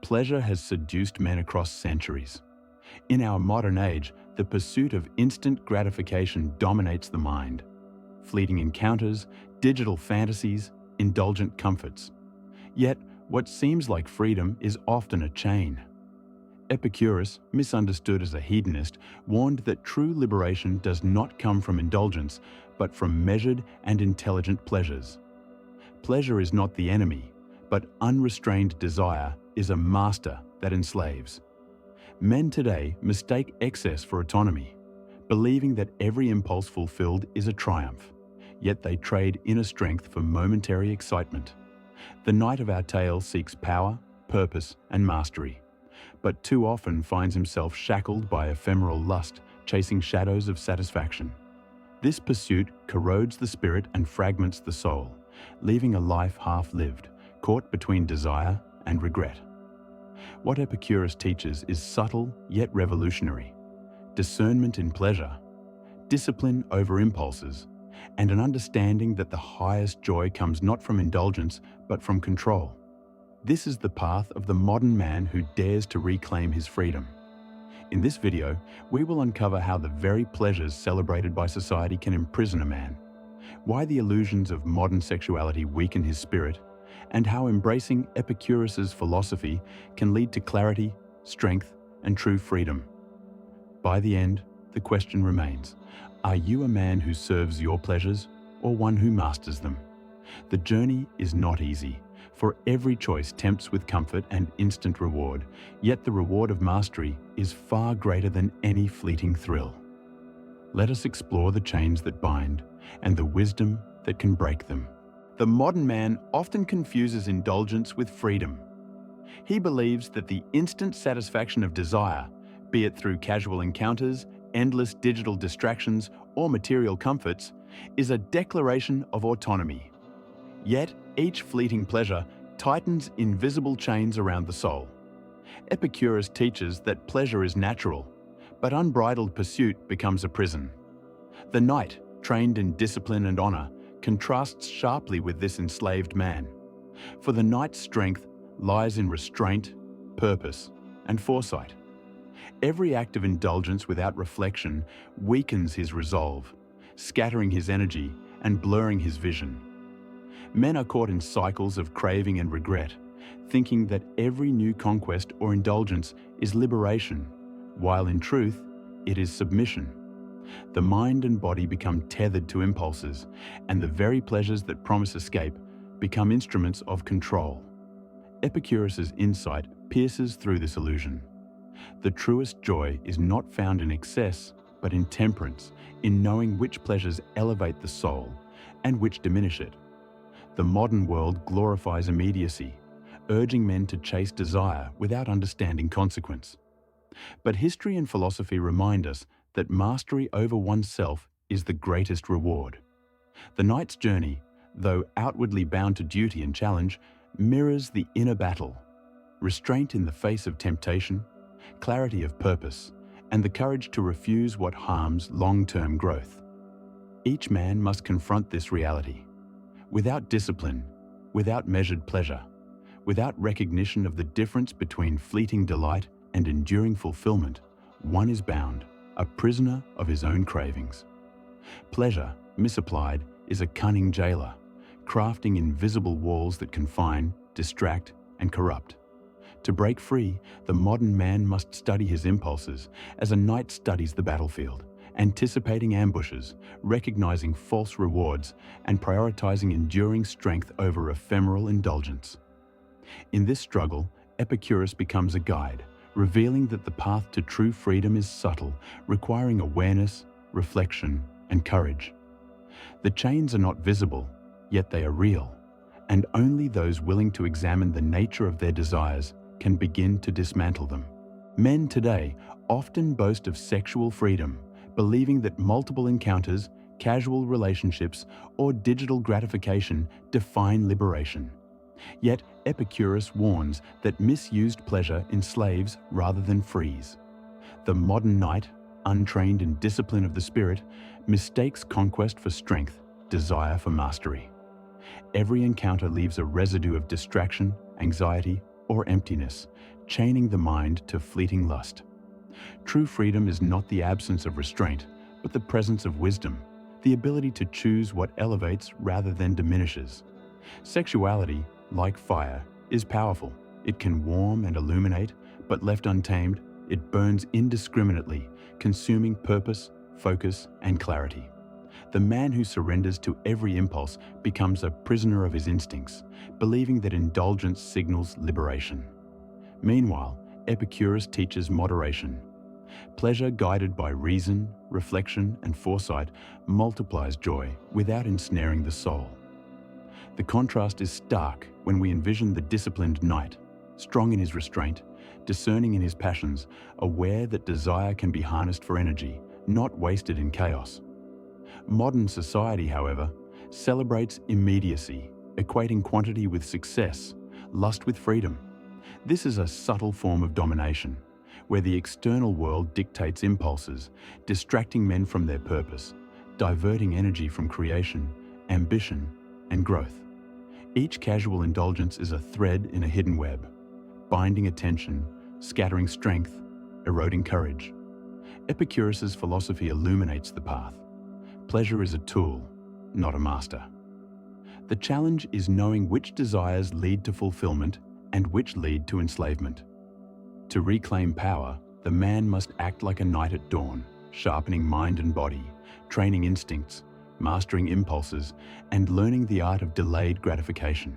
pleasure has seduced men across centuries. In our modern age, the pursuit of instant gratification dominates the mind. Fleeting encounters, digital fantasies, indulgent comforts. Yet, what seems like freedom is often a chain. Epicurus, misunderstood as a hedonist, warned that true liberation does not come from indulgence, but from measured and intelligent pleasures. Pleasure is not the enemy, but unrestrained desire is a master that enslaves. Men today mistake excess for autonomy, believing that every impulse fulfilled is a triumph, yet they trade inner strength for momentary excitement. The knight of our tale seeks power, purpose, and mastery, but too often finds himself shackled by ephemeral lust, chasing shadows of satisfaction. This pursuit corrodes the spirit and fragments the soul, leaving a life half-lived, caught between desire and regret. What Epicurus teaches is subtle yet revolutionary: discernment in pleasure, discipline over impulses, and an understanding that the highest joy comes not from indulgence but from control. This is the path of the modern man who dares to reclaim his freedom. In this video, we will uncover how the very pleasures celebrated by society can imprison a man, why the illusions of modern sexuality weaken his spirit, and how embracing Epicurus's philosophy can lead to clarity, strength, and true freedom. By the end, the question remains: are you a man who serves your pleasures or one who masters them? The journey is not easy, for every choice tempts with comfort and instant reward, yet the reward of mastery is far greater than any fleeting thrill. Let us explore the chains that bind and the wisdom that can break them. The modern man often confuses indulgence with freedom. He believes that the instant satisfaction of desire, be it through casual encounters, endless digital distractions, or material comforts, is a declaration of autonomy. Yet, each fleeting pleasure tightens invisible chains around the soul. Epicurus teaches that pleasure is natural, but unbridled pursuit becomes a prison. The knight, trained in discipline and honor, contrasts sharply with this enslaved man. For the knight's strength lies in restraint, purpose, and foresight. Every act of indulgence without reflection weakens his resolve, scattering his energy and blurring his vision. Men are caught in cycles of craving and regret, thinking that every new conquest or indulgence is liberation, while in truth, it is submission. The mind and body become tethered to impulses, and the very pleasures that promise escape become instruments of control. Epicurus's insight pierces through this illusion. The truest joy is not found in excess, but in temperance, in knowing which pleasures elevate the soul and which diminish it. The modern world glorifies immediacy, urging men to chase desire without understanding consequence. But history and philosophy remind us that mastery over oneself is the greatest reward. The knight's journey, though outwardly bound to duty and challenge, mirrors the inner battle: restraint in the face of temptation, clarity of purpose, and the courage to refuse what harms long-term growth. Each man must confront this reality. Without discipline, without measured pleasure, without recognition of the difference between fleeting delight and enduring fulfillment, one is bound, a prisoner of his own cravings. Pleasure, misapplied, is a cunning jailer, crafting invisible walls that confine, distract, and corrupt. To break free, the modern man must study his impulses as a knight studies the battlefield, anticipating ambushes, recognizing false rewards, and prioritizing enduring strength over ephemeral indulgence. In this struggle, Epicurus becomes a guide, revealing that the path to true freedom is subtle, requiring awareness, reflection, and courage. The chains are not visible, yet they are real, and only those willing to examine the nature of their desires can begin to dismantle them. Men today often boast of sexual freedom, believing that multiple encounters, casual relationships, or digital gratification define liberation. Yet Epicurus warns that misused pleasure enslaves rather than frees. The modern knight, untrained in discipline of the spirit, mistakes conquest for strength, desire for mastery. Every encounter leaves a residue of distraction, anxiety, or emptiness, chaining the mind to fleeting lust. True freedom is not the absence of restraint, but the presence of wisdom, the ability to choose what elevates rather than diminishes. Sexuality, like fire, is powerful. It can warm and illuminate, but left untamed, it burns indiscriminately, consuming purpose, focus, and clarity. The man who surrenders to every impulse becomes a prisoner of his instincts, believing that indulgence signals liberation. Meanwhile, Epicurus teaches moderation. Pleasure guided by reason, reflection, and foresight multiplies joy without ensnaring the soul. The contrast is stark when we envision the disciplined knight, strong in his restraint, discerning in his passions, aware that desire can be harnessed for energy, not wasted in chaos. Modern society, however, celebrates immediacy, equating quantity with success, lust with freedom. This is a subtle form of domination, where the external world dictates impulses, distracting men from their purpose, diverting energy from creation, ambition, and growth. Each casual indulgence is a thread in a hidden web, binding attention, scattering strength, eroding courage. Epicurus's philosophy illuminates the path. Pleasure is a tool, not a master. The challenge is knowing which desires lead to fulfillment and which lead to enslavement. To reclaim power, the man must act like a knight at dawn, sharpening mind and body, training instincts, mastering impulses, and learning the art of delayed gratification.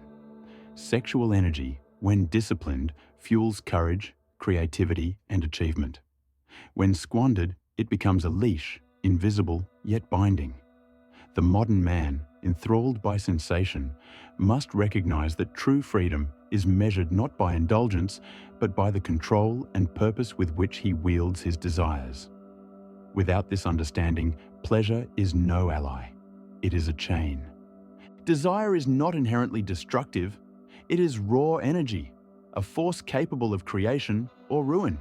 Sexual energy, when disciplined, fuels courage, creativity, and achievement. When squandered, it becomes a leash, invisible yet binding. The modern man, enthralled by sensation, must recognize that true freedom is measured not by indulgence, but by the control and purpose with which he wields his desires. Without this understanding, pleasure is no ally. It is a chain. Desire is not inherently destructive. It is raw energy, a force capable of creation or ruin.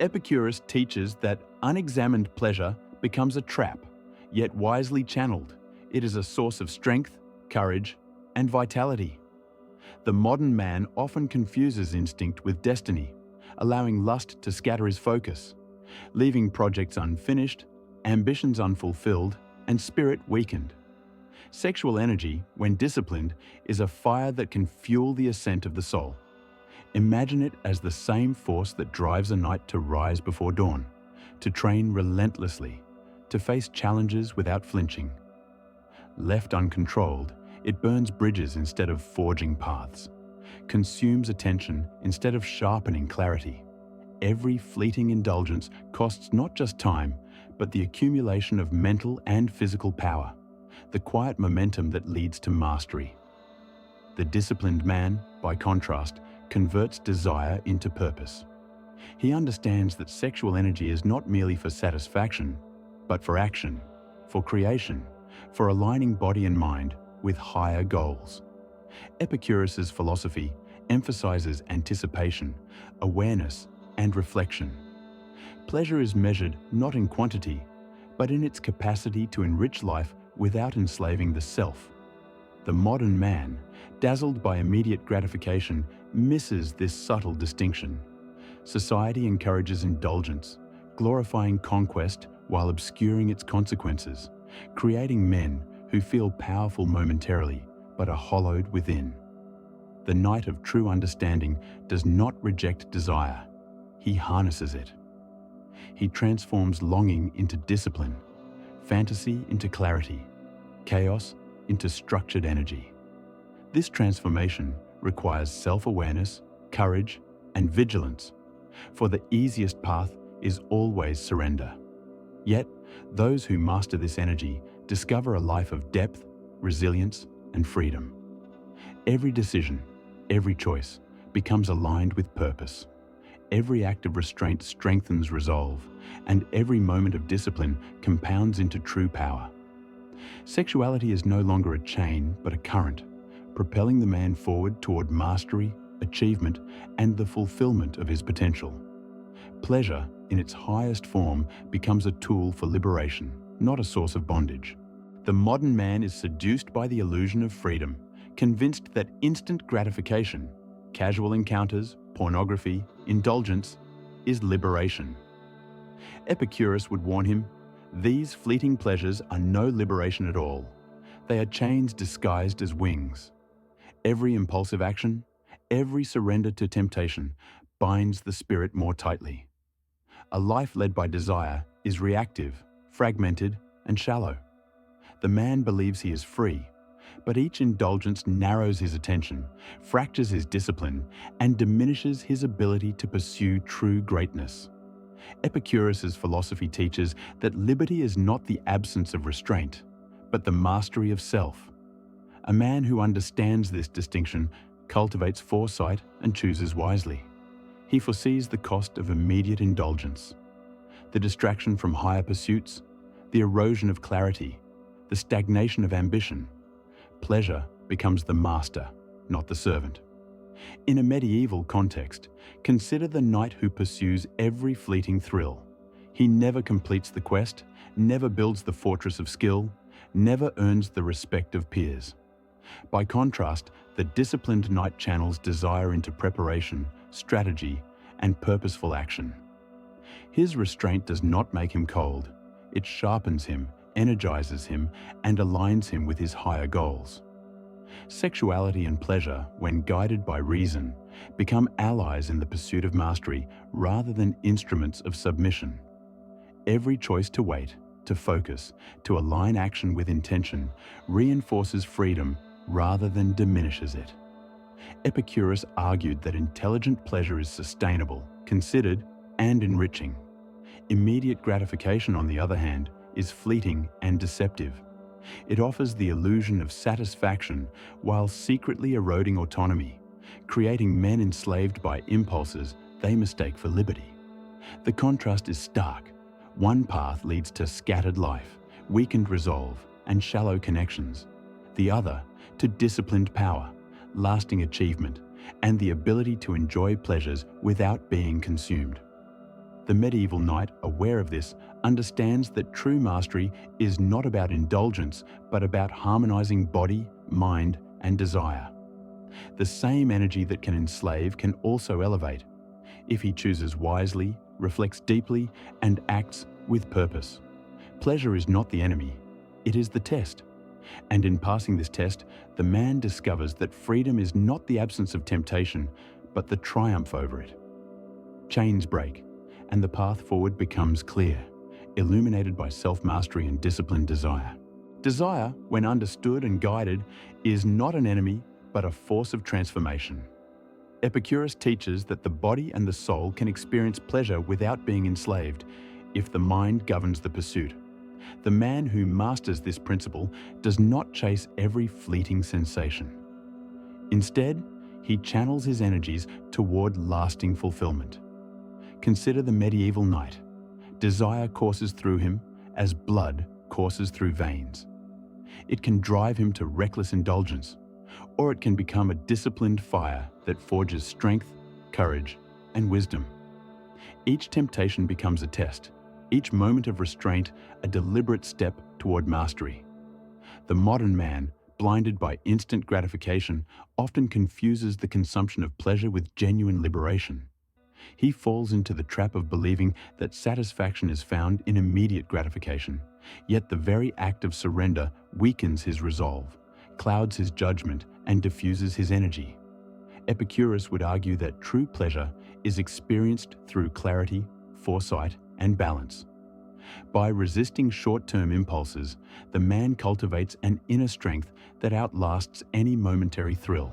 Epicurus teaches that unexamined pleasure becomes a trap, yet wisely channeled, it is a source of strength, courage, and vitality. The modern man often confuses instinct with destiny, allowing lust to scatter his focus, leaving projects unfinished, ambitions unfulfilled, and spirit weakened. Sexual energy, when disciplined, is a fire that can fuel the ascent of the soul. Imagine it as the same force that drives a knight to rise before dawn, to train relentlessly, to face challenges without flinching. Left uncontrolled, it burns bridges instead of forging paths, consumes attention instead of sharpening clarity. Every fleeting indulgence costs not just time, but the accumulation of mental and physical power, the quiet momentum that leads to mastery. The disciplined man, by contrast, converts desire into purpose. He understands that sexual energy is not merely for satisfaction, but for action, for creation, for aligning body and mind with higher goals. Epicurus's philosophy emphasizes anticipation, awareness, and reflection. Pleasure is measured not in quantity, but in its capacity to enrich life without enslaving the self. The modern man, dazzled by immediate gratification, misses this subtle distinction. Society encourages indulgence, glorifying conquest while obscuring its consequences, creating men who feel powerful momentarily but are hollowed within. The knight of true understanding does not reject desire. He harnesses it. He transforms longing into discipline, fantasy into clarity, chaos into structured energy. This transformation requires self-awareness, courage, and vigilance, for the easiest path is always surrender. Yet, those who master this energy discover a life of depth, resilience, and freedom. Every decision, every choice becomes aligned with purpose. Every act of restraint strengthens resolve, and every moment of discipline compounds into true power. Sexuality is no longer a chain, but a current, propelling the man forward toward mastery, achievement, and the fulfillment of his potential. Pleasure, in its highest form, becomes a tool for liberation, not a source of bondage. The modern man is seduced by the illusion of freedom, convinced that instant gratification, casual encounters, pornography, indulgence, is liberation. Epicurus would warn him, these fleeting pleasures are no liberation at all. They are chains disguised as wings. Every impulsive action, every surrender to temptation, binds the spirit more tightly. A life led by desire is reactive, fragmented, and shallow. The man believes he is free, but each indulgence narrows his attention, fractures his discipline, and diminishes his ability to pursue true greatness. Epicurus's philosophy teaches that liberty is not the absence of restraint, but the mastery of self. A man who understands this distinction cultivates foresight and chooses wisely. He foresees the cost of immediate indulgence, the distraction from higher pursuits, the erosion of clarity, the stagnation of ambition. Pleasure becomes the master, not the servant. In a medieval context, consider the knight who pursues every fleeting thrill. He never completes the quest, never builds the fortress of skill, never earns the respect of peers. By contrast, the disciplined knight channels desire into preparation, strategy, and purposeful action. His restraint does not make him cold. It sharpens him, energizes him, and aligns him with his higher goals. Sexuality and pleasure, when guided by reason, become allies in the pursuit of mastery rather than instruments of submission. Every choice to wait, to focus, to align action with intention reinforces freedom rather than diminishes it. Epicurus argued that intelligent pleasure is sustainable, considered, and enriching. Immediate gratification, on the other hand, is fleeting and deceptive. It offers the illusion of satisfaction while secretly eroding autonomy, creating men enslaved by impulses they mistake for liberty. The contrast is stark. One path leads to scattered life, weakened resolve, and shallow connections. The other, to disciplined power, lasting achievement, and the ability to enjoy pleasures without being consumed. The medieval knight, aware of this, understands that true mastery is not about indulgence, but about harmonizing body, mind, and desire. The same energy that can enslave can also elevate, if he chooses wisely, reflects deeply, and acts with purpose. Pleasure is not the enemy, it is the test. And in passing this test, the man discovers that freedom is not the absence of temptation, but the triumph over it. Chains break, and the path forward becomes clear, illuminated by self-mastery and disciplined desire. Desire, when understood and guided, is not an enemy, but a force of transformation. Epicurus teaches that the body and the soul can experience pleasure without being enslaved, if the mind governs the pursuit. The man who masters this principle does not chase every fleeting sensation. Instead, he channels his energies toward lasting fulfillment. Consider the medieval knight. Desire courses through him as blood courses through veins. It can drive him to reckless indulgence, or it can become a disciplined fire that forges strength, courage, and wisdom. Each temptation becomes a test, each moment of restraint a deliberate step toward mastery. The modern man, blinded by instant gratification, often confuses the consumption of pleasure with genuine liberation. He falls into the trap of believing that satisfaction is found in immediate gratification, yet the very act of surrender weakens his resolve, clouds his judgment, and diffuses his energy. Epicurus would argue that true pleasure is experienced through clarity, foresight, and balance. By resisting short-term impulses, the man cultivates an inner strength that outlasts any momentary thrill.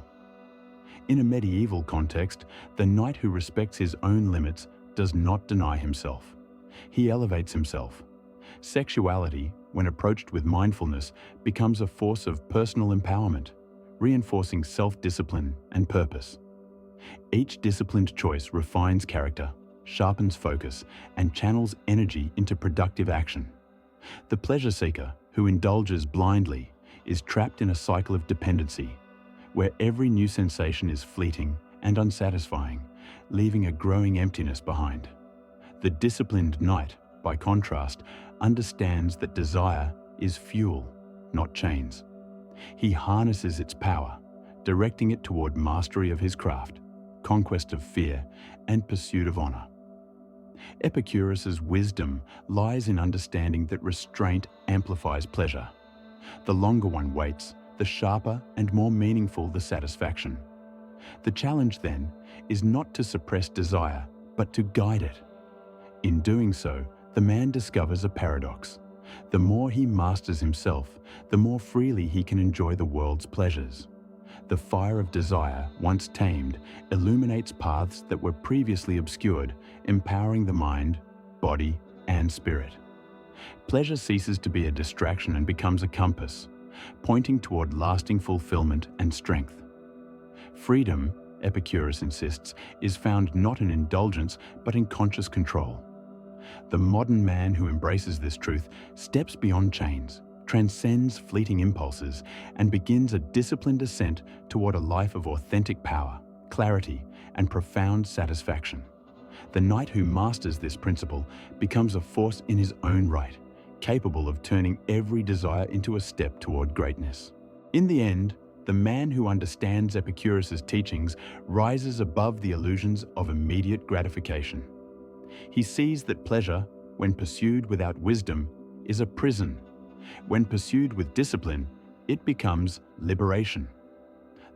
In a medieval context, the knight who respects his own limits does not deny himself. He elevates himself. Sexuality, when approached with mindfulness, becomes a force of personal empowerment, reinforcing self-discipline and purpose. Each disciplined choice refines character, sharpens focus, and channels energy into productive action. The pleasure seeker, who indulges blindly, is trapped in a cycle of dependency, where every new sensation is fleeting and unsatisfying, leaving a growing emptiness behind. The disciplined knight, by contrast, understands that desire is fuel, not chains. He harnesses its power, directing it toward mastery of his craft, conquest of fear, and pursuit of honor. Epicurus's wisdom lies in understanding that restraint amplifies pleasure. The longer one waits, the sharper and more meaningful the satisfaction. The challenge, then, is not to suppress desire, but to guide it. In doing so, the man discovers a paradox. The more he masters himself, the more freely he can enjoy the world's pleasures. The fire of desire, once tamed, illuminates paths that were previously obscured, empowering the mind, body, and spirit. Pleasure ceases to be a distraction and becomes a compass, pointing toward lasting fulfillment and strength. Freedom, Epicurus insists, is found not in indulgence but in conscious control. The modern man who embraces this truth steps beyond chains, transcends fleeting impulses, and begins a disciplined ascent toward a life of authentic power, clarity, and profound satisfaction. The knight who masters this principle becomes a force in his own right, capable of turning every desire into a step toward greatness. In the end, the man who understands Epicurus's teachings rises above the illusions of immediate gratification. He sees that pleasure, when pursued without wisdom, is a prison. When pursued with discipline, it becomes liberation.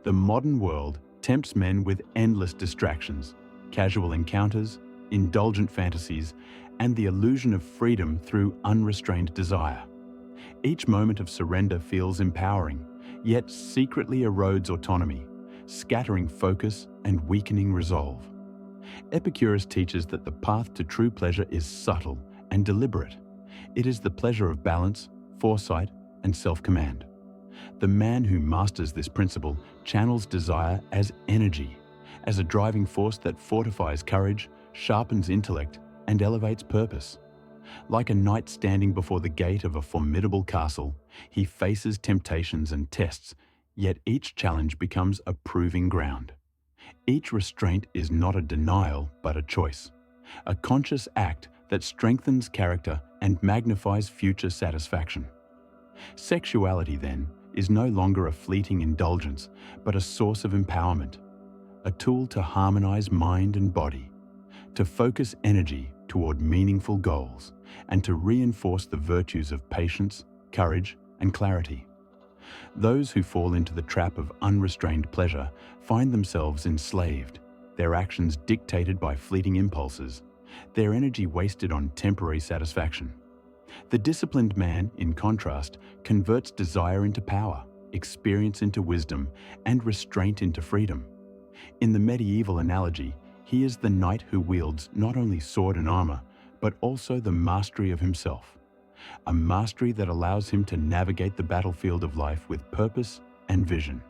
The modern world tempts men with endless distractions, casual encounters, indulgent fantasies, and the illusion of freedom through unrestrained desire. Each moment of surrender feels empowering, yet secretly erodes autonomy, scattering focus and weakening resolve. Epicurus teaches that the path to true pleasure is subtle and deliberate. It is the pleasure of balance, foresight, and self-command. The man who masters this principle channels desire as energy, as a driving force that fortifies courage, sharpens intellect, and elevates purpose. Like a knight standing before the gate of a formidable castle, he faces temptations and tests, yet each challenge becomes a proving ground. Each restraint is not a denial, but a choice, a conscious act that strengthens character and magnifies future satisfaction. Sexuality, then, is no longer a fleeting indulgence, but a source of empowerment, a tool to harmonize mind and body, to focus energy toward meaningful goals, and to reinforce the virtues of patience, courage, and clarity. Those who fall into the trap of unrestrained pleasure find themselves enslaved, their actions dictated by fleeting impulses, their energy wasted on temporary satisfaction. The disciplined man, in contrast, converts desire into power, experience into wisdom, and restraint into freedom. In the medieval analogy, he is the knight who wields not only sword and armor, but also the mastery of himself, a mastery that allows him to navigate the battlefield of life with purpose and vision.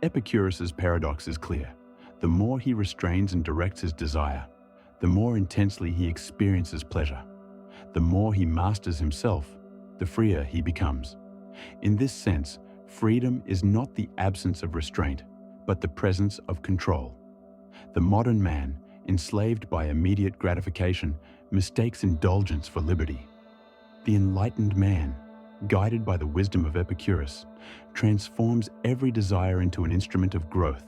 Epicurus's paradox is clear. The more he restrains and directs his desire, the more intensely he experiences pleasure. The more he masters himself, the freer he becomes. In this sense, freedom is not the absence of restraint, but the presence of control. The modern man, enslaved by immediate gratification, mistakes indulgence for liberty. The enlightened man, guided by the wisdom of Epicurus, transforms every desire into an instrument of growth,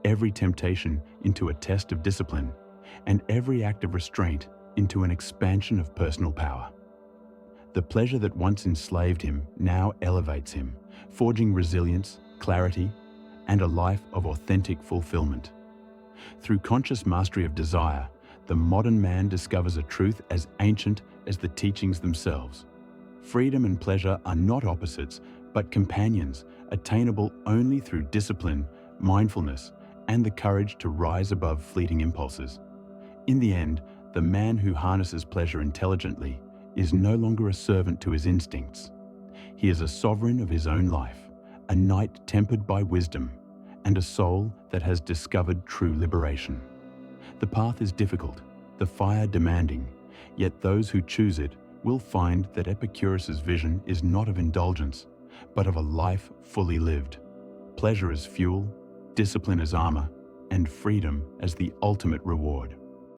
every temptation into a test of discipline, and every act of restraint into an expansion of personal power. The pleasure that once enslaved him now elevates him, forging resilience, clarity, and a life of authentic fulfillment. Through conscious mastery of desire, the modern man discovers a truth as ancient as the teachings themselves. Freedom and pleasure are not opposites, but companions, attainable only through discipline, mindfulness, and the courage to rise above fleeting impulses. In the end, the man who harnesses pleasure intelligently is no longer a servant to his instincts. He is a sovereign of his own life, a knight tempered by wisdom, and a soul that has discovered true liberation. The path is difficult, the fire demanding, yet those who choose it will find that Epicurus's vision is not of indulgence, but of a life fully lived. Pleasure as fuel, discipline as armor, and freedom as the ultimate reward.